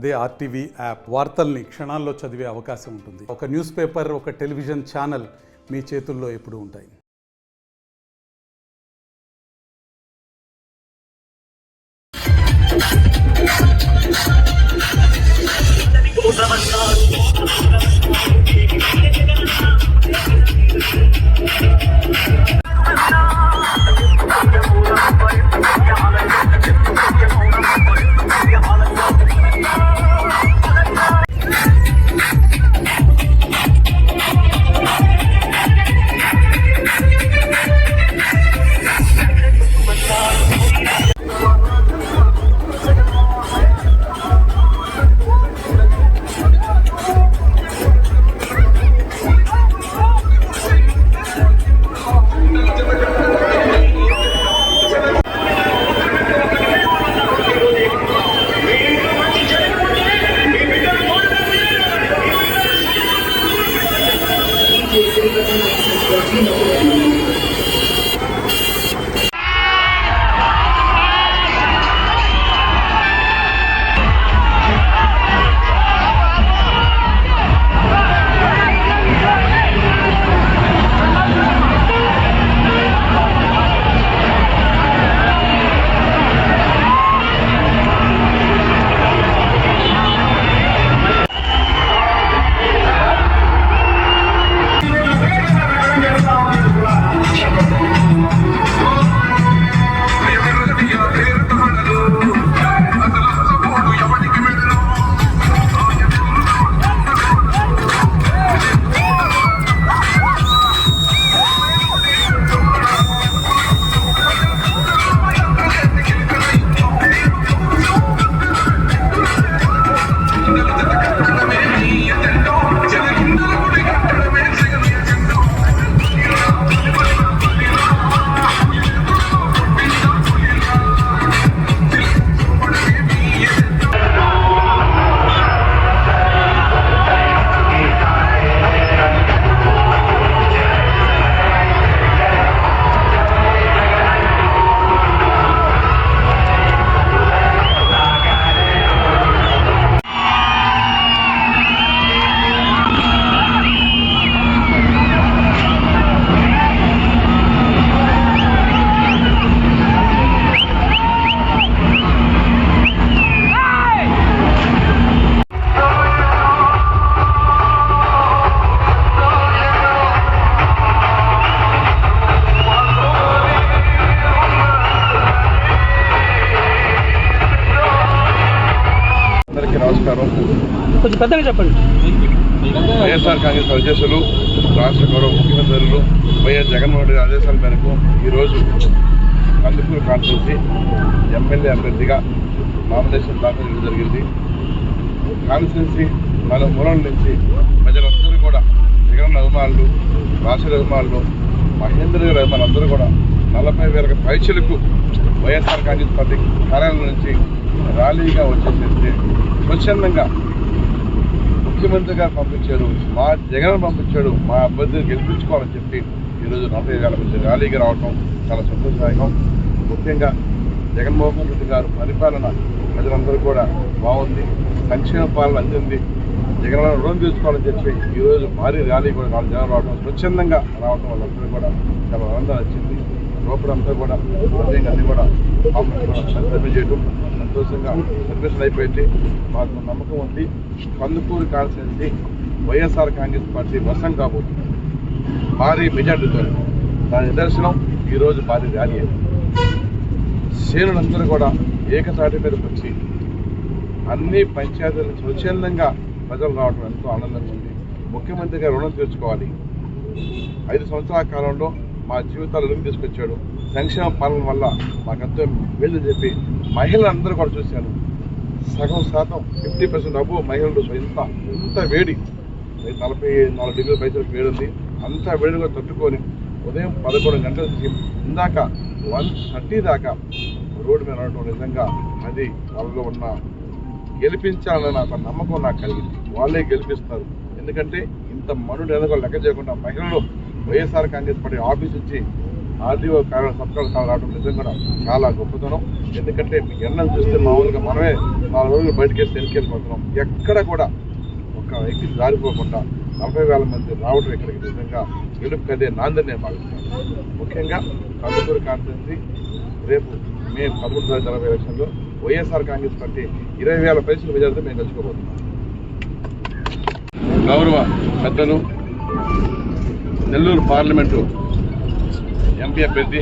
అదే RTV app వార్తల్ని క్షణాల్లో చదివే అవకాశం ఉంటుంది. ఒక న్యూస్ పేపర్, ఒక టెలివిజన్ ఛానల్ మీ చేతుల్లో ఎప్పుడూ ఉంటాయి. నమస్కారం. కొంచెం పెద్దగా చెప్పండి. వైఎస్ఆర్ కాంగ్రెస్ అధ్యక్షులు, రాష్ట్ర గౌరవ ముఖ్యమంత్రులు వైఎస్ జగన్మోహన్ రెడ్డి ఆదేశాల మేరకు ఈరోజు కందుకూరు కాన్స్టిట్యూన్సీ ఎమ్మెల్యే అభ్యర్థిగా నామినేషన్ దాఖలు చేయడం జరిగింది. కాన్స్టిట్యూన్సీ మన మూలం నుంచి ప్రజలందరూ కూడా జగన్ అభిమానులు, రాష్ట్ర అభిమానులు, మహేంద్ర గారి అభిమానులందరూ కూడా 40,000 పైచలకు వైఎస్ఆర్ కాంగ్రెస్ పార్టీ కార్యాలయం నుంచి ర్యాలీగా వచ్చేసేస్తే స్వచ్ఛందంగా ముఖ్యమంత్రి గారు పంపించారు, మా జగన్ పంపించాడు, మా అభ్యర్థిని గెలిపించుకోవాలని చెప్పి ఈరోజు 40,000 మంది ర్యాలీగా రావడం చాలా సంతోషదాయకం. ముఖ్యంగా జగన్మోహన్ రెడ్డి గారు పరిపాలన ప్రజలందరూ కూడా బాగుంది, సంక్షేమ పాలన అందింది, జగన్ రుణం తీసుకోవాలని చెప్పి ఈరోజు భారీ ర్యాలీ కూడా జగన్ రావడం, స్వచ్ఛందంగా రావడం వాళ్ళందరూ కూడా చాలా ఆనందం వచ్చింది. లోపలంతా కూడా అన్ని కూడా సర్వే చేయడం సంతోషంగా సర్వేషన్ అయిపోయింది. మాకు నమ్మకం ఉంది, కందుకూరు కాన్స్టిట్యూన్సీ వైఎస్ఆర్ కాంగ్రెస్ పార్టీ వర్షం కాబోతుంది భారీ మెజార్టీతో. దాని నిదర్శనం ఈరోజు భారీ ర్యాలీ. శ్రేణులందరూ కూడా ఏకతాటి మీదకి వచ్చి అన్ని పంచాయతీలను స్వచ్ఛందంగా ప్రజలు రావడం ఎంతో ఆనందంగా ఉంది. ముఖ్యమంత్రి గారు రుణం తీర్చుకోవాలి, 5 సంవత్సరాల కాలంలో మా జీవితాలు వెలుగు తీసుకొచ్చాడు, సంక్షేమ పాలన వల్ల మాకెంతో మేలు చెప్పి మహిళలందరూ కూడా చూశాను. సగం శాతం 50% డబ్బు మహిళలు ఇంత వేడి 44 డిగ్రీల పైసలకు వేడి ఉంది. అంత వేడిగా తట్టుకొని ఉదయం 11 గంటల నుంచి ఇందాక 1:30 దాకా రోడ్డు మీద నడవడం నిజంగా అది వాళ్ళలో ఉన్న గెలిపించాలని నాకు నమ్మకం నాకు కలిగింది. వాళ్ళే గెలిపిస్తారు. ఎందుకంటే ఇంత మనుడు ఎనగో లెక్క చేయకుండా మహిళలు వైఎస్ఆర్ కాంగ్రెస్ పార్టీ ఆఫీస్ నుంచి ఆర్డీఓ కార్యాలయం సబ్కాల రావడం నిజంగా చాలా గొప్పతనం. ఎందుకంటే మీకు ఎండలు చూస్తే మామూలుగా మనమే 4 రోజులు బయటకు వేసి వెళ్ళిపోతున్నాం. ఎక్కడ కూడా ఒక వ్యక్తి జారిపోకుండా 40,000 మంది రావడం ఇక్కడికి నిజంగా గెలుపుకదే నాందని నేను భావిస్తున్నాను. ముఖ్యంగా కందుకూరు కాన్స్టిట్యున్సీ రేపు మే 13 జరగబోయే ఎలక్షన్లో వైఎస్ఆర్ కాంగ్రెస్ పార్టీ 20,000 పైసలు మెజార్టీతో మేము గెలుచుకోబోతున్నాం. గౌరవ పెద్దలు నెల్లూరు పార్లమెంటు ఎంపీ అభ్యర్థి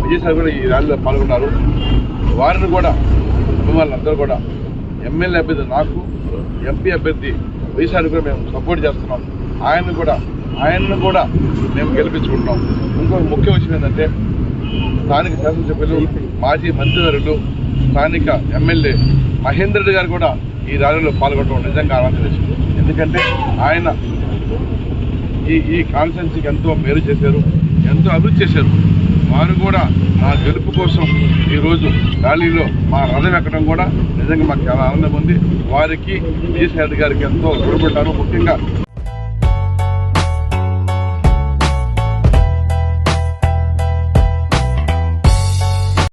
విజయసాయి కూడా ఈ ర్యాలీలో పాల్గొన్నారు. వారిని కూడా అభిమానులందరూ కూడా ఎమ్మెల్యే అభ్యర్థి నాకు, ఎంపీ అభ్యర్థి విజయసాయి కూడా మేము సపోర్ట్ చేస్తున్నాం. ఆయన్ని కూడా మేము గెలిపించుకుంటున్నాం. ఇంకొక ముఖ్య విషయం ఏంటంటే స్థానిక శాసనసభ్యులు, మాజీ మంత్రివర్యులు, స్థానిక ఎమ్మెల్యే మహేందర్ రెడ్డి గారు కూడా ఈ ర్యాలీలో పాల్గొనడం నిజంగా ఆనందం. ఎందుకంటే ఆయన ఈ కాన్స్టిట్యున్సీకి ఎంతో మేలు చేశారు, ఎంతో అభివృద్ధి చేశారు. వారు కూడా నా గెలుపు కోసం ఈరోజు ర్యాలీలో మా రథం ఎక్కడం కూడా నిజంగా మాకు చాలా ఆనందం ఉంది. వారికి విజయసాయి రెడ్డి గారికి ఎంతో రుణపడ్డాను. ముఖ్యంగా